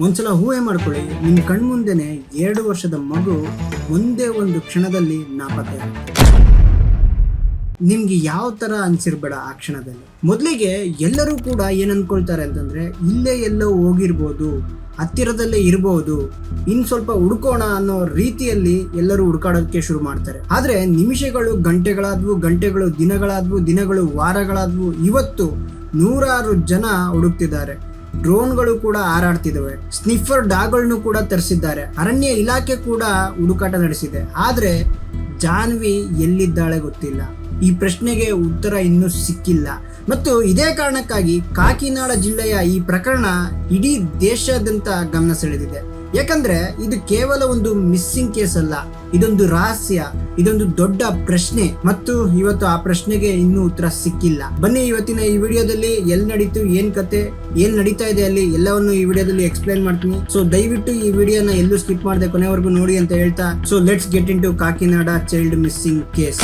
ಒಂದ್ಸಲ ಊಹೆ ಮಾಡ್ಕೊಳ್ಳಿ, ನಿಮ್ಮ ಕಣ್ಮುಂದೆನೆ 2 ವರ್ಷದ ಮಗು ಒಂದೇ ಒಂದು ಕ್ಷಣದಲ್ಲಿ ನಾಪತ್ತೆ ಆಗುತ್ತೆ. ನಿಮ್ಗೆ ಯಾವ ತರ ಅನ್ಸಿರ್ಬೇಡ ಆ ಕ್ಷಣದಲ್ಲಿ. ಮೊದಲಿಗೆ ಎಲ್ಲರೂ ಕೂಡ ಏನ್ ಅನ್ಕೊಳ್ತಾರೆ ಅಂತಂದ್ರೆ, ಇಲ್ಲೇ ಎಲ್ಲೋ ಹೋಗಿರ್ಬೋದು, ಹತ್ತಿರದಲ್ಲೇ ಇರಬಹುದು, ಇನ್ ಸ್ವಲ್ಪ ಹುಡ್ಕೋಣ ಅನ್ನೋ ರೀತಿಯಲ್ಲಿ ಎಲ್ಲರೂ ಹುಡ್ಕಾಡೋದಕ್ಕೆ ಶುರು ಮಾಡ್ತಾರೆ. ಆದ್ರೆ ನಿಮಿಷಗಳು ಗಂಟೆಗಳಾದ್ವು, ಗಂಟೆಗಳು ದಿನಗಳಾದ್ವು, ದಿನಗಳು ವಾರಗಳಾದ್ವು. ಇವತ್ತು 100 ಜನ ಹುಡುಕ್ತಿದ್ದಾರೆ. ಡ್ರೋನ್ಗಳು ಕೂಡ ಹಾರಾಡ್ತಿದ್ದಾವೆ. ಸ್ನಿಫರ್ ಡಾಗ್ಗಳನ್ನು ಕೂಡ ತರಿಸಿದ್ದಾರೆ. ಅರಣ್ಯ ಇಲಾಖೆ ಕೂಡ ಹುಡುಕಾಟ ನಡೆಸಿದೆ. ಆದ್ರೆ ಜಾನ್ವಿ ಎಲ್ಲಿದ್ದಾಳೆ ಗೊತ್ತಿಲ್ಲ. ಈ ಪ್ರಶ್ನೆಗೆ ಉತ್ತರ ಇನ್ನೂ ಸಿಕ್ಕಿಲ್ಲ. ಮತ್ತು ಇದೇ ಕಾರಣಕ್ಕಾಗಿ ಕಾಕಿನಾಡ ಜಿಲ್ಲೆಯ ಈ ಪ್ರಕರಣ ಇಡೀ ದೇಶಾದ್ಯಂತ ಗಮನ ಸೆಳೆದಿದೆ. ಯಾಕಂದ್ರೆ ಇದು ಕೇವಲ ಒಂದು ಮಿಸ್ಸಿಂಗ್ ಕೇಸ್ ಅಲ್ಲ, ಇದೊಂದು ರಹಸ್ಯ, ಇದೊಂದು ದೊಡ್ಡ ಪ್ರಶ್ನೆ. ಮತ್ತು ಇವತ್ತು ಆ ಪ್ರಶ್ನೆಗೆ ಇನ್ನೂ ಉತ್ತರ ಸಿಕ್ಕಿಲ್ಲ. ಬನ್ನಿ ಇವತ್ತಿನ ಈ ವಿಡಿಯೋದಲ್ಲಿ ಎಲ್ಲಿ ನಡೀತು, ಏನ್ ಕತೆ, ಏನ್ ನಡೀತಾ ಇದೆ ಅಲ್ಲಿ ಎಲ್ಲವನ್ನು ಈ ವಿಡಿಯೋದಲ್ಲಿ ಎಕ್ಸ್ಪ್ಲೈನ್ ಮಾಡ್ತೀನಿ. ಸೊ ದಯವಿಟ್ಟು ಈ ವಿಡಿಯೋನ ಎಲ್ಲೂ ಸ್ಕಿಪ್ ಮಾಡದೆ ಕೊನೆವರೆಗೂ ನೋಡಿ ಅಂತ ಹೇಳ್ತಾ, so let's get into Kakinada child missing case.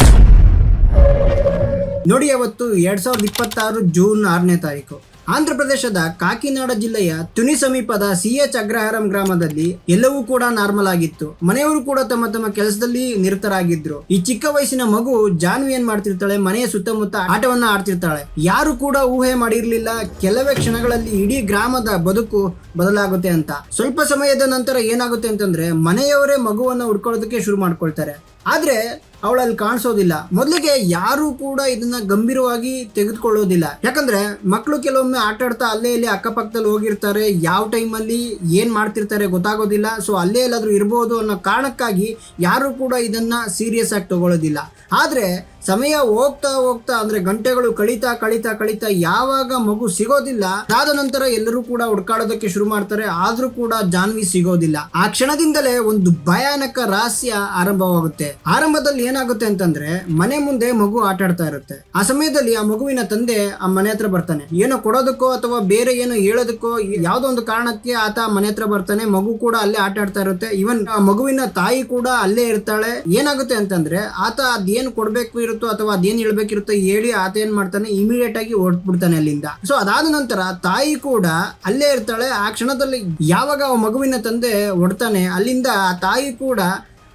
ನೋಡಿ, ಅವತ್ತು 2026 ಜೂನ್ 6ನೇ ತಾರೀಕು ಆಂಧ್ರ ಪ್ರದೇಶದ ಕಾಕಿನಾಡ ಜಿಲ್ಲೆಯ ತುನಿ ಸಮೀಪದ CH ಅಗ್ರಹಾರಂ ಗ್ರಾಮದಲ್ಲಿ ಎಲ್ಲವೂ ಕೂಡ ನಾರ್ಮಲ್ ಆಗಿತ್ತು. ಮನೆಯವರು ಕೂಡ ತಮ್ಮ ತಮ್ಮ ಕೆಲಸದಲ್ಲಿ ನಿರತರಾಗಿದ್ರು. ಈ ಚಿಕ್ಕ ವಯಸ್ಸಿನ ಮಗು ಜಾನ್ವಿ ಏನ್ ಮಾಡ್ತಿರ್ತಾಳೆ, ಮನೆಯ ಸುತ್ತಮುತ್ತ ಆಟವನ್ನ ಆಡ್ತಿರ್ತಾಳೆ. ಯಾರು ಕೂಡ ಊಹೆ ಮಾಡಿರ್ಲಿಲ್ಲ ಕೆಲವೇ ಕ್ಷಣಗಳಲ್ಲಿ ಇಡೀ ಗ್ರಾಮದ ಬದುಕು ಬದಲಾಗುತ್ತೆ ಅಂತ. ಸ್ವಲ್ಪ ಸಮಯದ ನಂತರ ಏನಾಗುತ್ತೆ ಅಂತಂದ್ರೆ, ಮನೆಯವರೇ ಮಗುವನ್ನ ಹುಡ್ಕೊಳ್ಳೋದಕ್ಕೆ ಶುರು ಮಾಡ್ಕೊಳ್ತಾರೆ. ಆದ್ರೆ ಅವಳಲ್ಲಿ ಕಾಣಿಸೋದಿಲ್ಲ. ಮೊದಲಿಗೆ ಯಾರು ಕೂಡ ಇದನ್ನ ಗಂಭೀರವಾಗಿ ತೆಗೆದುಕೊಳ್ಳೋದಿಲ್ಲ. ಯಾಕಂದ್ರೆ ಮಕ್ಕಳು ಕೆಲವೊಮ್ಮೆ ಆಟ ಆಡ್ತಾ ಅಲ್ಲೇ ಇಲ್ಲಿ ಅಕ್ಕಪಕ್ಕದಲ್ಲಿ ಹೋಗಿರ್ತಾರೆ, ಯಾವ ಟೈಮಲ್ಲಿ ಏನ್ ಮಾಡ್ತಿರ್ತಾರೆ ಗೊತ್ತಾಗೋದಿಲ್ಲ. ಸೊ ಅಲ್ಲೇ ಎಲ್ಲಾದ್ರೂ ಇರ್ಬೋದು ಅನ್ನೋ ಕಾರಣಕ್ಕಾಗಿ ಯಾರು ಕೂಡ ಇದನ್ನ ಸೀರಿಯಸ್ ಆಗಿ ತಗೊಳ್ಳೋದಿಲ್ಲ. ಆದ್ರೆ ಸಮಯ ಹೋಗ್ತಾ ಹೋಗ್ತಾ ಅಂದ್ರೆ ಗಂಟೆಗಳು ಕಳೀತಾ ಕಳೀತಾ ಕಳೀತಾ ಯಾವಾಗ ಮಗು ಸಿಗೋದಿಲ್ಲ, ಅದಾದ ನಂತರ ಎಲ್ಲರೂ ಕೂಡ ಹುಡ್ಕಾಡೋದಕ್ಕೆ ಶುರು ಮಾಡ್ತಾರೆ. ಆದ್ರೂ ಕೂಡ ಜಾನ್ವಿ ಸಿಗೋದಿಲ್ಲ. ಆ ಕ್ಷಣದಿಂದಲೇ ಒಂದು ಭಯಾನಕ ರಹಸ್ಯ ಆರಂಭವಾಗುತ್ತೆ. ಆರಂಭದಲ್ಲಿ ಏನಾಗುತ್ತೆ ಅಂತಂದ್ರೆ, ಮನೆ ಮುಂದೆ ಮಗು ಆಟ ಆಡ್ತಾ ಇರುತ್ತೆ. ಆ ಸಮಯದಲ್ಲಿ ಆ ಮಗುವಿನ ತಂದೆ ಆ ಮನೆ ಹತ್ರ ಬರ್ತಾನೆ. ಏನೋ ಕೊಡೋದಕ್ಕೋ ಅಥವಾ ಬೇರೆ ಏನೋ ಹೇಳೋದಕ್ಕೋ ಯಾವ್ದೋ ಒಂದು ಕಾರಣಕ್ಕೆ ಆತ ಮನೆ ಹತ್ರ ಬರ್ತಾನೆ. ಮಗು ಕೂಡ ಅಲ್ಲೇ ಆಟ ಆಡ್ತಾ ಇರುತ್ತೆ. ಇವನ್ ಆ ಮಗುವಿನ ತಾಯಿ ಕೂಡ ಅಲ್ಲೇ ಇರ್ತಾಳೆ. ಏನಾಗುತ್ತೆ ಅಂತಂದ್ರೆ, ಆತ ಅದೇನ್ ಕೊಡ್ಬೇಕು ಇರುತ್ತೋ ಅಥವಾ ಅದೇನ್ ಹೇಳ್ಬೇಕಿರುತ್ತೋ ಹೇಳಿ ಆತ ಏನ್ ಮಾಡ್ತಾನೆ, ಇಮಿಡಿಯೇಟ್ ಆಗಿ ಹೊರಟ್ಬಿಡ್ತಾನೆ ಅಲ್ಲಿಂದ. ಸೊ ಅದಾದ ನಂತರ ತಾಯಿ ಕೂಡ ಅಲ್ಲೇ ಇರ್ತಾಳೆ. ಆ ಕ್ಷಣದಲ್ಲಿ ಯಾವಾಗ ಆ ಮಗುವಿನ ತಂದೆ ಹೊಡ್ತಾನೆ, ಅಲ್ಲಿಂದ ಆ ತಾಯಿ ಕೂಡ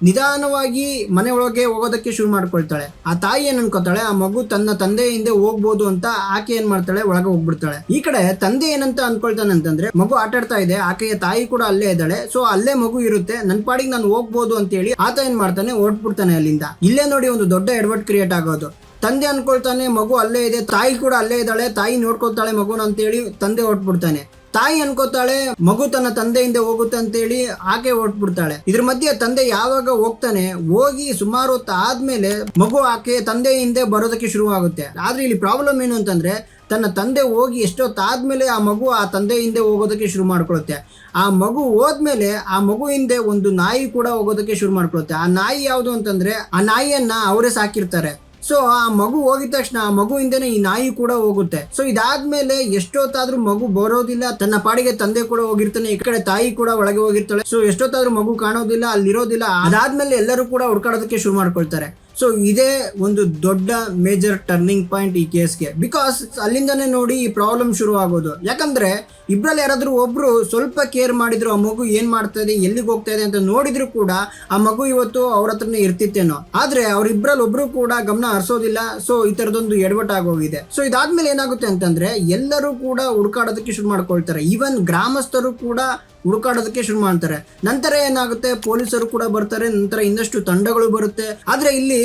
ನಿಧಾನವಾಗಿ ಮನೆ ಒಳಗೆ ಹೋಗೋದಕ್ಕೆ ಶುರು ಮಾಡ್ಕೊಳ್ತಾಳೆ. ಆ ತಾಯಿ ಏನ್ ಅನ್ಕೋತಾಳೆ, ಆ ಮಗು ತನ್ನ ತಂದೆ ಹಿಂದೆ ಹೋಗ್ಬೋದು ಅಂತ ಆಕೆ ಏನ್ ಮಾಡ್ತಾಳೆ, ಒಳಗೆ ಹೋಗ್ಬಿಡ್ತಾಳೆ. ಈ ಕಡೆ ತಂದೆ ಏನಂತ ಅನ್ಕೊಳ್ತಾನೆ ಅಂತಂದ್ರೆ, ಮಗು ಆಟ ಆಡ್ತಾ ಇದೆ, ಆಕೆಯ ತಾಯಿ ಕೂಡ ಅಲ್ಲೇ ಇದ್ದಾಳೆ, ಸೊ ಅಲ್ಲೇ ಮಗು ಇರುತ್ತೆ, ನನ್ ಪಾಡಿಗೆ ನಾನು ಹೋಗ್ಬೋದು ಅಂತ ಹೇಳಿ ಆತ ಏನ್ ಮಾಡ್ತಾನೆ, ಹೊರಟ್ಬಿಡ್ತಾನೆ ಅಲ್ಲಿಂದ. ಇಲ್ಲೇ ನೋಡಿ ಒಂದು ದೊಡ್ಡ ಎಡವಟ್ ಕ್ರಿಯೇಟ್ ಆಗೋದು. ತಂದೆ ಅನ್ಕೊಳ್ತಾನೆ ಮಗು ಅಲ್ಲೇ ಇದೆ, ತಾಯಿ ಕೂಡ ಅಲ್ಲೇ ಇದ್ದಾಳೆ, ತಾಯಿ ನೋಡ್ಕೊಳ್ತಾಳೆ ಮಗುನ ಅಂತೇಳಿ ತಂದೆ ಹೊರಟ್ಬಿಡ್ತಾನೆ. ತಾಯಿ ಅನ್ಕೋತಾಳೆ ಮಗು ತನ್ನ ತಂದೆಯಿಂದ ಹೋಗುತ್ತೆ ಅಂತೇಳಿ ಆಕೆ ಹೊರಟ್ಬಿಡ್ತಾಳೆ. ಇದ್ರ ಮಧ್ಯೆ ತಂದೆ ಯಾವಾಗ ಹೋಗ್ತಾನೆ, ಹೋಗಿ ಸುಮಾರು ಹೊತ್ತು ಆದ್ಮೇಲೆ ಮಗು ಆಕೆ ತಂದೆ ಹಿಂದೆ ಬರೋದಕ್ಕೆ ಶುರುವಾಗುತ್ತೆ. ಆದ್ರೆ ಇಲ್ಲಿ ಪ್ರಾಬ್ಲಮ್ ಏನು ಅಂತಂದ್ರೆ, ತನ್ನ ತಂದೆ ಹೋಗಿ ಎಷ್ಟೊತ್ತಾದ್ಮೇಲೆ ಆ ಮಗು ಆ ತಂದೆ ಹಿಂದೆ ಹೋಗೋದಕ್ಕೆ ಶುರು ಮಾಡ್ಕೊಳುತ್ತೆ. ಆ ಮಗು ಹೋದ್ಮೇಲೆ ಆ ಮಗು ಹಿಂದೆ ಒಂದು ನಾಯಿ ಕೂಡ ಹೋಗೋದಕ್ಕೆ ಶುರು ಮಾಡ್ಕೊಳುತ್ತೆ. ಆ ನಾಯಿ ಯಾವುದು ಅಂತಂದ್ರೆ, ಆ ನಾಯಿಯನ್ನ ಅವರೇ ಸಾಕಿರ್ತಾರೆ. ಸೊ ಆ ಮಗು ಹೋಗಿದ ತಕ್ಷಣ ಆ ಮಗು ಹಿಂದೆನೆ ಈ ನಾಯಿ ಕೂಡ ಹೋಗುತ್ತೆ. ಸೊ ಇದಾದ್ಮೇಲೆ ಎಷ್ಟೊತ್ತಾದ್ರೂ ಮಗು ಬರೋದಿಲ್ಲ, ತನ್ನ ಪಾಡಿಗೆ ತಂದೆ ಕೂಡ ಹೋಗಿರ್ತಾನೆ, ಈ ಕಡೆ ತಾಯಿ ಕೂಡ ಒಳಗೆ ಹೋಗಿರ್ತಾಳೆ. ಸೊ ಎಷ್ಟೊತ್ತಾದ್ರೂ ಮಗು ಕಾಣೋದಿಲ್ಲ, ಅಲ್ಲಿರೋದಿಲ್ಲ. ಅದಾದ್ಮೇಲೆ ಎಲ್ಲರೂ ಕೂಡ ಹುಡ್ಕಾಡೋದಕ್ಕೆ ಶುರು ಮಾಡ್ಕೊಳ್ತಾರೆ. ಸೊ ಇದೇ ಒಂದು ದೊಡ್ಡ ಮೇಜರ್ ಟರ್ನಿಂಗ್ ಪಾಯಿಂಟ್ ಈ ಕೇಸ್ಗೆ. ಬಿಕಾಸ್ ಅಲ್ಲಿಂದನೇ ನೋಡಿ ಈ ಪ್ರಾಬ್ಲಮ್ ಶುರು ಆಗೋದು. ಯಾಕಂದ್ರೆ ಇಬ್ರಲ್ಲಿ ಯಾರಾದ್ರೂ ಒಬ್ರು ಸ್ವಲ್ಪ ಕೇರ್ ಮಾಡಿದ್ರು, ಆ ಮಗು ಏನ್ ಮಾಡ್ತಾ ಇದೆ, ಎಲ್ಲಿಗೆ ಹೋಗ್ತಾ ಇದೆ ಅಂತ ನೋಡಿದ್ರು ಕೂಡ ಆ ಮಗು ಇವತ್ತು ಅವ್ರ ಹತ್ರನೇ ಇರ್ತಿತ್ತೇನೋ. ಆದ್ರೆ ಅವ್ರಿಬ್ರಲ್ಲಿ ಒಬ್ರು ಕೂಡ ಗಮನ ಹರಿಸೋದಿಲ್ಲ. ಸೊ ಈ ತರದೊಂದು ಎಡವಟ್ ಆಗೋಗಿದೆ. ಸೊ ಇದಾದ್ಮೇಲೆ ಏನಾಗುತ್ತೆ ಅಂತಂದ್ರೆ, ಎಲ್ಲರೂ ಕೂಡ ಹುಡುಕಾಡೋದಕ್ಕೆ ಶುರು ಮಾಡ್ಕೊಳ್ತಾರೆ. ಈವನ್ ಗ್ರಾಮಸ್ಥರು ಕೂಡ ಹುಡುಕಾಡೋದಕ್ಕೆ ಶುರು ಮಾಡ್ತಾರೆ. ನಂತರ ಏನಾಗುತ್ತೆ, ಪೊಲೀಸರು ಕೂಡ ಬರ್ತಾರೆ, ನಂತರ ಇನ್ನಷ್ಟು ತಂಡಗಳು ಬರುತ್ತೆ. ಆದ್ರೆ ಇಲ್ಲಿ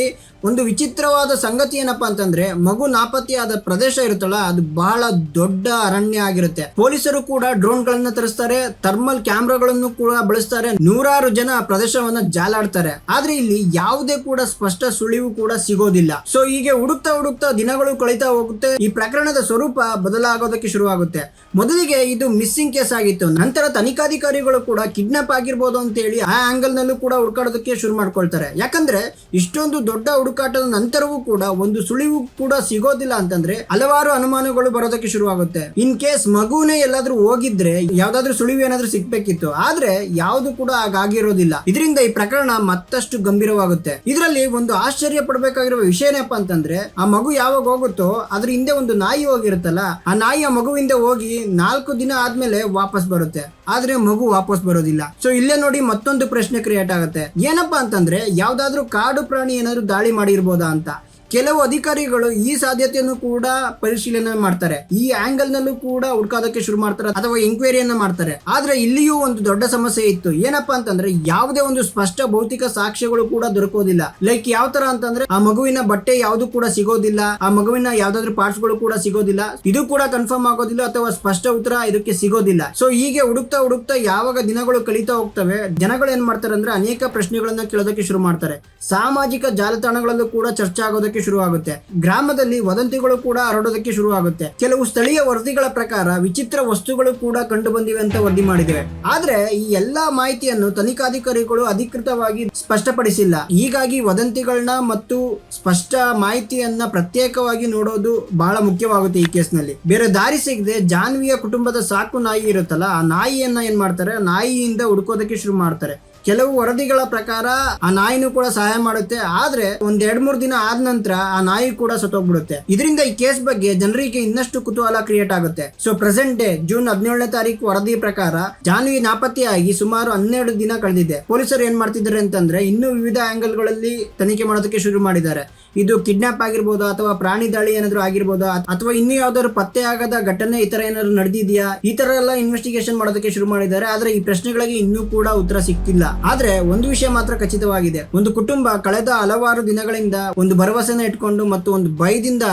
ಒಂದು ವಿಚಿತ್ರವಾದ ಸಂಗತಿ ಏನಪ್ಪಾ ಅಂತಂದ್ರೆ, ಮಗು ನಾಪತ್ತೆಯಾದ ಪ್ರದೇಶ ಇರುತ್ತಲ್ಲ, ಅದು ಬಹಳ ದೊಡ್ಡ ಅರಣ್ಯ ಆಗಿರುತ್ತೆ. ಪೊಲೀಸರು ಕೂಡ ಡ್ರೋನ್ ಗಳನ್ನ ತರಿಸ್ತಾರೆ, ಥರ್ಮಲ್ ಕ್ಯಾಮ್ರಾಗಳನ್ನು ಕೂಡ ಬಳಸ್ತಾರೆ, 100 ಜನ ಪ್ರದೇಶವನ್ನ ಜಾಲಾಡ್ತಾರೆ. ಆದ್ರೆ ಇಲ್ಲಿ ಯಾವುದೇ ಕೂಡ ಸ್ಪಷ್ಟ ಸುಳಿವು ಕೂಡ ಸಿಗೋದಿಲ್ಲ. ಸೊ ಹೀಗೆ ಹುಡುಕ್ತಾ ಹುಡುಕ್ತಾ ದಿನಗಳು ಕಳೀತಾ ಹೋಗುತ್ತೆ. ಈ ಪ್ರಕರಣದ ಸ್ವರೂಪ ಬದಲಾಗೋದಕ್ಕೆ ಶುರುವಾಗುತ್ತೆ. ಮೊದಲಿಗೆ ಇದು ಮಿಸ್ಸಿಂಗ್ ಕೇಸ್ ಆಗಿತ್ತು. ನಂತರ ತನಿಖಾಧಿಕಾರಿಗಳು ಕೂಡ ಕಿಡ್ನಾಪ್ ಆಗಿರ್ಬೋದು ಅಂತ ಹೇಳಿ ಆ ಆಂಗಲ್ ನಲ್ಲೂ ಕೂಡ ಹುಡುಕಾಡೋದಕ್ಕೆ ಶುರು ಮಾಡ್ಕೊಳ್ತಾರೆ. ಯಾಕಂದ್ರೆ ಇಷ್ಟೊಂದು ದೊಡ್ಡ ಹುಡುಕಾಟದ ನಂತರವೂ ಕೂಡ ಒಂದು ಸುಳಿವು ಕೂಡ ಸಿಗೋದಿಲ್ಲ ಅಂತಂದ್ರೆ ಹಲವಾರು ಅನುಮಾನಗಳು ಬರೋದಕ್ಕೆ ಶುರುವಾಗುತ್ತೆ. ಇನ್ ಕೇಸ್ ಮಗುನೇ ಎಲ್ಲಾದ್ರೂ ಹೋಗಿದ್ರೆ ಯಾವ್ದಾದ್ರು ಸುಳಿವು ಏನಾದ್ರೂ ಸಿಗ್ಬೇಕಿತ್ತು. ಆದ್ರೆ ಯಾವ್ದು ಕೂಡ ಹಾಗಾಗಿರೋದಿಲ್ಲ. ಇದರಿಂದ ಈ ಪ್ರಕರಣ ಮತ್ತಷ್ಟು ಗಂಭೀರವಾಗುತ್ತೆ. ಇದರಲ್ಲಿ ಒಂದು ಆಶ್ಚರ್ಯ ಪಡ್ಬೇಕಾಗಿರುವ ವಿಷಯ ಏನಪ್ಪಾ ಅಂತಂದ್ರೆ, ಆ ಮಗು ಯಾವಾಗ ಹೋಗುತ್ತೋ ಅದ್ರ ಹಿಂದೆ ಒಂದು ನಾಯಿ ಹೋಗಿರುತ್ತಲ್ಲ, ಆ ನಾಯಿ ಆ ಮಗುವಿಂದ ಹೋಗಿ 4 ದಿನ ಆದ್ಮೇಲೆ ವಾಪಸ್ ಬರುತ್ತೆ. ಆದ್ರೆ ಮಗು ವಾಪಸ್ ಬರೋದಿಲ್ಲ. ಸೊ ಇಲ್ಲೇ ನೋಡಿ ಮತ್ತೊಂದು ಪ್ರಶ್ನೆ ಕ್ರಿಯೇಟ್ ಆಗುತ್ತೆ. ಏನಪ್ಪಾ ಅಂತಂದ್ರೆ ಯಾವ್ದಾದ್ರು ಕಾಡು ಪ್ರಾಣಿ ಏನಾದ್ರು ದಾಳಿ ಮಾಡಿರ್ಬೋದಾ ಅಂತ. ಕೆಲವು ಅಧಿಕಾರಿಗಳು ಈ ಸಾಧ್ಯತೆಯನ್ನು ಕೂಡ ಪರಿಶೀಲನೆ ಮಾಡ್ತಾರೆ, ಈ ಆಂಗಲ್ ನಲ್ಲೂ ಕೂಡ ಹುಡ್ಕೋದಕ್ಕೆ ಶುರು ಮಾಡ್ತಾರೆ ಅಥವಾ ಎಂಕ್ವೈರಿಯನ್ನ ಮಾಡ್ತಾರೆ. ಆದ್ರೆ ಇಲ್ಲಿಯೂ ಒಂದು ದೊಡ್ಡ ಸಮಸ್ಯೆ ಇತ್ತು. ಏನಪ್ಪಾ ಅಂತಂದ್ರೆ ಯಾವುದೇ ಒಂದು ಸ್ಪಷ್ಟ ಭೌತಿಕ ಸಾಕ್ಷ್ಯಗಳು ಕೂಡ ದೊರಕೋದಿಲ್ಲ. ಲೈಕ್ ಯಾವ ತರ ಅಂತಂದ್ರೆ ಆ ಮಗುವಿನ ಬಟ್ಟೆ ಯಾವ್ದು ಕೂಡ ಸಿಗೋದಿಲ್ಲ, ಆ ಮಗುವಿನ ಯಾವ್ದಾದ್ರು ಪಾರ್ಟ್ಸ್ ಗಳು ಕೂಡ ಸಿಗೋದಿಲ್ಲ, ಇದು ಕೂಡ ಕನ್ಫರ್ಮ್ ಆಗೋದಿಲ್ಲ ಅಥವಾ ಸ್ಪಷ್ಟ ಉತ್ತರ ಇದಕ್ಕೆ ಸಿಗೋದಿಲ್ಲ. ಸೊ ಹೀಗೆ ಹುಡುಕ್ತಾ ಯಾವಾಗ ದಿನಗಳು ಕಳೀತಾ ಹೋಗ್ತವೆ, ಜನಗಳು ಏನ್ ಮಾಡ್ತಾರೆ ಅಂದ್ರೆ ಅನೇಕ ಪ್ರಶ್ನೆಗಳನ್ನ ಕೇಳೋದಕ್ಕೆ ಶುರು ಮಾಡ್ತಾರೆ. ಸಾಮಾಜಿಕ ಜಾಲತಾಣಗಳಲ್ಲೂ ಕೂಡ ಚರ್ಚೆ ಆಗೋದಕ್ಕೆ ಶುರು ಆಗುತ್ತೆ. ಗ್ರಾಮದಲ್ಲಿ ವದಂತಿಗಳು ಕೂಡ ಹರಡೋದಕ್ಕೆ ಶುರು ಆಗುತ್ತೆ. ಕೆಲವು ಸ್ಥಳೀಯ ವರದಿಗಳ ಪ್ರಕಾರ ವಿಚಿತ್ರ ವಸ್ತುಗಳು ಕೂಡ ಕಂಡು ಬಂದಿವೆ ಅಂತ ವರದಿ ಮಾಡಿದೆ. ಆದ್ರೆ ಈ ಎಲ್ಲಾ ಮಾಹಿತಿಯನ್ನು ತನಿಖಾಧಿಕಾರಿಗಳು ಅಧಿಕೃತವಾಗಿ ಸ್ಪಷ್ಟಪಡಿಸಿಲ್ಲ. ಹೀಗಾಗಿ ವದಂತಿಗಳನ್ನ ಮತ್ತು ಸ್ಪಷ್ಟ ಮಾಹಿತಿಯನ್ನ ಪ್ರತ್ಯೇಕವಾಗಿ ನೋಡೋದು ಬಹಳ ಮುಖ್ಯವಾಗುತ್ತೆ ಈ ಕೇಸ್ನಲ್ಲಿ. ಬೇರೆ ದಾರಿ ಸಿಗದೆ ಜಾನ್ವಿಯ ಕುಟುಂಬದ ಸಾಕು ನಾಯಿ ಇರುತ್ತಲ್ಲ, ಆ ನಾಯಿಯನ್ನ ಏನ್ ಮಾಡ್ತಾರೆ, ನಾಯಿಯಿಂದ ಹುಡುಕೋದಕ್ಕೆ ಶುರು ಮಾಡ್ತಾರೆ. ಕೆಲವು ವರದಿಗಳ ಪ್ರಕಾರ ಆ ನಾಯಿನೂ ಕೂಡ ಸಹಾಯ ಮಾಡುತ್ತೆ. ಆದ್ರೆ ಒಂದ್ 2-3 ದಿನ ಆದ ನಂತರ ಆ ನಾಯಿ ಕೂಡ ಸತ್ತೋಗ್ಬಿಡುತ್ತೆ. ಇದರಿಂದ ಈ ಕೇಸ್ ಬಗ್ಗೆ ಜನರಿಗೆ ಇನ್ನಷ್ಟು ಕುತೂಹಲ ಕ್ರಿಯೇಟ್ ಆಗುತ್ತೆ. ಸೊ ಪ್ರೆಸೆಂಟ್ ಡೇ ಜೂನ್ 17ನೇ ತಾರೀಕು ವರದಿ ಪ್ರಕಾರ ಜಾನ್ವಿ ನಾಪತ್ತೆಯಾಗಿ ಸುಮಾರು 12 ದಿನ ಕಳೆದಿದೆ. ಪೊಲೀಸರು ಏನ್ ಮಾಡ್ತಿದ್ದಾರೆ ಅಂತಂದ್ರೆ ಇನ್ನೂ ವಿವಿಧ ಆಂಗಲ್ ಗಳಲ್ಲಿ ತನಿಖೆ ಮಾಡೋದಕ್ಕೆ ಶುರು ಮಾಡಿದ್ದಾರೆ. ಇದು ಕಿಡ್ನಾಪ್ ಆಗಿರ್ಬೋದಾ ಅಥವಾ ಪ್ರಾಣಿ ದಾಳಿ ಏನಾದ್ರು ಆಗಿರ್ಬೋದಾ ಅಥವಾ ಇನ್ನೂ ಯಾವ್ದಾದ್ರು ಪತ್ತೆ ಆಗದ ಘಟನೆ ಈ ತರ ಏನಾದ್ರು ನಡೆದಿದ್ಯಾ, ಈ ತರ ಎಲ್ಲ ಇನ್ವೆಸ್ಟಿಗೇಷನ್ ಮಾಡೋದಕ್ಕೆ ಶುರು ಮಾಡಿದ್ದಾರೆ. ಆದ್ರೆ ಈ ಪ್ರಶ್ನೆಗಳಿಗೆ ಇನ್ನೂ ಕೂಡ ಉತ್ತರ ಸಿಕ್ತಿಲ್ಲ. ಆದ್ರೆ ಒಂದು ವಿಷಯ ಮಾತ್ರ ಖಚಿತವಾಗಿದೆ, ಒಂದು ಕುಟುಂಬ ಕಳೆದ ಹಲವಾರು ದಿನಗಳಿಂದ ಒಂದು ಭರವಸೆನ ಇಟ್ಕೊಂಡು ಮತ್ತು ಒಂದು ಭಯದಿಂದ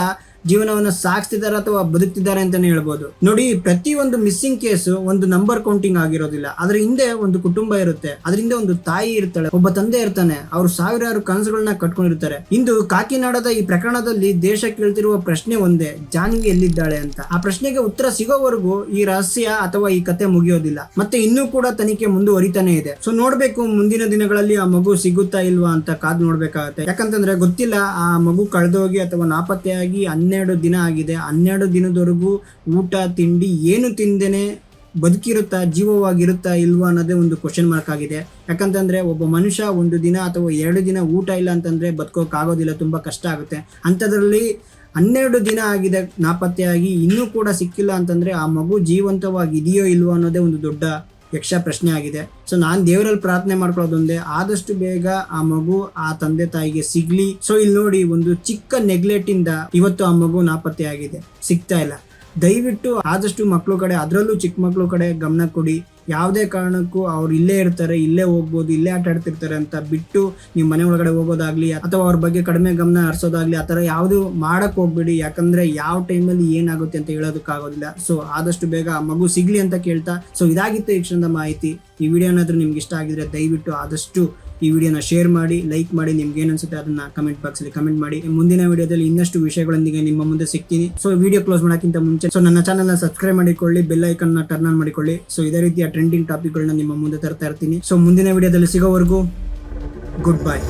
ಜೀವನವನ್ನು ಸಾಗಿಸ್ತಿದ್ದಾರೆ ಅಥವಾ ಬದುಕ್ತಿದ್ದಾರೆ ಅಂತಾನೆ ಹೇಳ್ಬೋದು. ನೋಡಿ, ಪ್ರತಿ ಒಂದು ಮಿಸ್ಸಿಂಗ್ ಕೇಸು ಒಂದು ನಂಬರ್ ಕೌಂಟಿಂಗ್ ಆಗಿರೋದಿಲ್ಲ. ಅದ್ರ ಹಿಂದೆ ಒಂದು ಕುಟುಂಬ ಇರುತ್ತೆ, ಅದರಿಂದ ಒಂದು ತಾಯಿ ಇರ್ತಾಳೆ, ಒಬ್ಬ ತಂದೆ ಇರ್ತಾನೆ, ಅವ್ರು ಸಾವಿರಾರು ಕನಸುಗಳನ್ನ ಕಟ್ಕೊಂಡಿರ್ತಾರೆ. ಇಂದು ಕಾಕಿನಾಡದ ಈ ಪ್ರಕರಣದಲ್ಲಿ ದೇಶ ಕೇಳ್ತಿರುವ ಪ್ರಶ್ನೆ ಒಂದೇ, ಜಾನ್ವಿ ಎಲ್ಲಿದ್ದಾಳೆ ಅಂತ. ಆ ಪ್ರಶ್ನೆಗೆ ಉತ್ತರ ಸಿಗೋವರೆಗೂ ಈ ರಹಸ್ಯ ಅಥವಾ ಈ ಕತೆ ಮುಗಿಯೋದಿಲ್ಲ. ಮತ್ತೆ ಇನ್ನೂ ಕೂಡ ತನಿಖೆ ಮುಂದುವರಿತಾನೆ ಇದೆ. ಸೊ ನೋಡ್ಬೇಕು ಮುಂದಿನ ದಿನಗಳಲ್ಲಿ ಆ ಮಗು ಸಿಗುತ್ತಾ ಇಲ್ವಾ ಅಂತ ಕಾದು ನೋಡ್ಬೇಕಾಗತ್ತೆ. ಯಾಕಂತಂದ್ರೆ ಗೊತ್ತಿಲ್ಲ, ಆ ಮಗು ಕಳೆದೋಗಿ ಅಥವಾ ನಾಪತ್ತೆಯಾಗಿ 12 ದಿನ ಆಗಿದೆ. 12 ದಿನದವರೆಗೂ ಊಟ ತಿಂಡಿ ಏನು ತಿಂದೇನೆ ಬದುಕಿರುತ್ತಾ, ಜೀವವಾಗಿರುತ್ತಾ ಇಲ್ವಾ ಅನ್ನೋದೇ ಒಂದು ಕ್ವಶನ್ ಮಾರ್ಕ್ ಆಗಿದೆ. ಯಾಕಂತಂದ್ರೆ ಒಬ್ಬ ಮನುಷ್ಯ 1 ದಿನ ಅಥವಾ 2 ದಿನ ಊಟ ಇಲ್ಲ ಅಂತಂದ್ರೆ ಬದುಕೋಕ್ಕಾಗೋದಿಲ್ಲ, ತುಂಬಾ ಕಷ್ಟ ಆಗುತ್ತೆ. ಅಂಥದ್ರಲ್ಲಿ 12 ದಿನ ಆಗಿದೆ ನಾಪತ್ತೆಯಾಗಿ, ಇನ್ನೂ ಕೂಡ ಸಿಕ್ಕಿಲ್ಲ ಅಂತಂದ್ರೆ ಆ ಮಗು ಜೀವಂತವಾಗಿ ಇದೆಯೋ ಇಲ್ವೋ ಅನ್ನೋದೇ ಒಂದು ದೊಡ್ಡ ಯಕ್ಷ ಪ್ರಶ್ನೆ ಆಗಿದೆ. ಸೊ ನಾನು ದೇವರಲ್ಲಿ ಪ್ರಾರ್ಥನೆ ಮಾಡ್ಕೊಳ್ಳೋದೊಂದೇ, ಆದಷ್ಟು ಬೇಗ ಆ ಮಗು ಆ ತಂದೆ ತಾಯಿಗೆ ಸಿಗ್ಲಿ. ಸೊ ಇಲ್ಲಿ ನೋಡಿ, ಒಂದು ಚಿಕ್ಕ ನೆಗ್ಲೆಕ್ಟ್ ಇಂದ ಇವತ್ತು ಆ ಮಗು ನಾಪತ್ತೆ ಆಗಿದೆ, ಸಿಗ್ತಾ ಇಲ್ಲ. ದಯವಿಟ್ಟು ಆದಷ್ಟು ಮಕ್ಕಳು ಕಡೆ, ಅದರಲ್ಲೂ ಚಿಕ್ಕ ಮಕ್ಕಳು ಕಡೆ ಗಮನ ಕೊಡಿ. ಯಾವುದೇ ಕಾರಣಕ್ಕೂ ಅವ್ರು ಇಲ್ಲೇ ಇರ್ತಾರೆ, ಇಲ್ಲೇ ಹೋಗ್ಬೋದು, ಇಲ್ಲೇ ಆಟ ಆಡ್ತಿರ್ತಾರೆ ಅಂತ ಬಿಟ್ಟು ನೀವು ಮನೆ ಒಳಗಡೆ ಹೋಗೋದಾಗ್ಲಿ ಅಥವಾ ಅವ್ರ ಬಗ್ಗೆ ಕಡಿಮೆ ಗಮನ ಹರಿಸೋದಾಗ್ಲಿ, ಆ ಥರ ಯಾವುದು ಮಾಡಕ್ ಹೋಗ್ಬೇಡಿ. ಯಾಕಂದ್ರೆ ಯಾವ ಟೈಮಲ್ಲಿ ಏನಾಗುತ್ತೆ ಅಂತ ಹೇಳೋದಕ್ಕಾಗೋದಿಲ್ಲ. ಸೊ ಆದಷ್ಟು ಬೇಗ ಆ ಮಗು ಸಿಗ್ಲಿ ಅಂತ ಕೇಳ್ತಾ, ಸೊ ಇದಾಗಿತ್ತು ಈ ಕ್ಷಣದ ಮಾಹಿತಿ. ಈ ವಿಡಿಯೋ ಏನಾದರೂ ನಿಮ್ಗೆ ಇಷ್ಟ ಆಗಿದ್ರೆ ದಯವಿಟ್ಟು ಆದಷ್ಟು ಈ ವಿಡಿಯೋನ ಶೇರ್ ಮಾಡಿ, ಲೈಕ್ ಮಾಡಿ. ನಿಮ್ಗೆ ಏನು ಅನ್ಸುತ್ತೆ ಅದನ್ನ ಕಮೆಂಟ್ ಬಾಕ್ಸ್ ಅಲ್ಲಿ ಕಮೆಂಟ್ ಮಾಡಿ. ಮುಂದಿನ ವಿಡಿಯೋದಲ್ಲಿ ಇನ್ನಷ್ಟು ವಿಷಯಗಳೊಂದಿಗೆ ನಿಮ್ಮ ಮುಂದೆ ಸಿಗ್ತೀನಿ. ಸೊ ವಿಡಿಯೋ ಕ್ಲೋಸ್ ಮಾಡೋಕ್ಕಿಂತ ಮುಂಚೆ ನನ್ನ ಚಾನಲ್ ನ ಸಬ್ಸ್ಕ್ರೈಬ್ ಮಾಡಿಕೊಳ್ಳಿ, ಬೆಲ್ ಐಕನ್ ನ ಟರ್ನ್ ಆನ್ ಮಾಡಿಕೊಳ್ಳಿ. ಸೊ ಇದೇ ರೀತಿಯ ಟ್ರೆಂಡಿಂಗ್ ಟಾಪಿಕ್ ಗಳನ್ನ ನಿಮ್ಮ ಮುಂದೆ ತರ್ತಾ ಇರ್ತೀನಿ. ಸೊ ಮುಂದಿನ ವಿಡಿಯೋದಲ್ಲಿ ಸಿಗೋವರೆಗೂ ಗುಡ್ ಬೈ.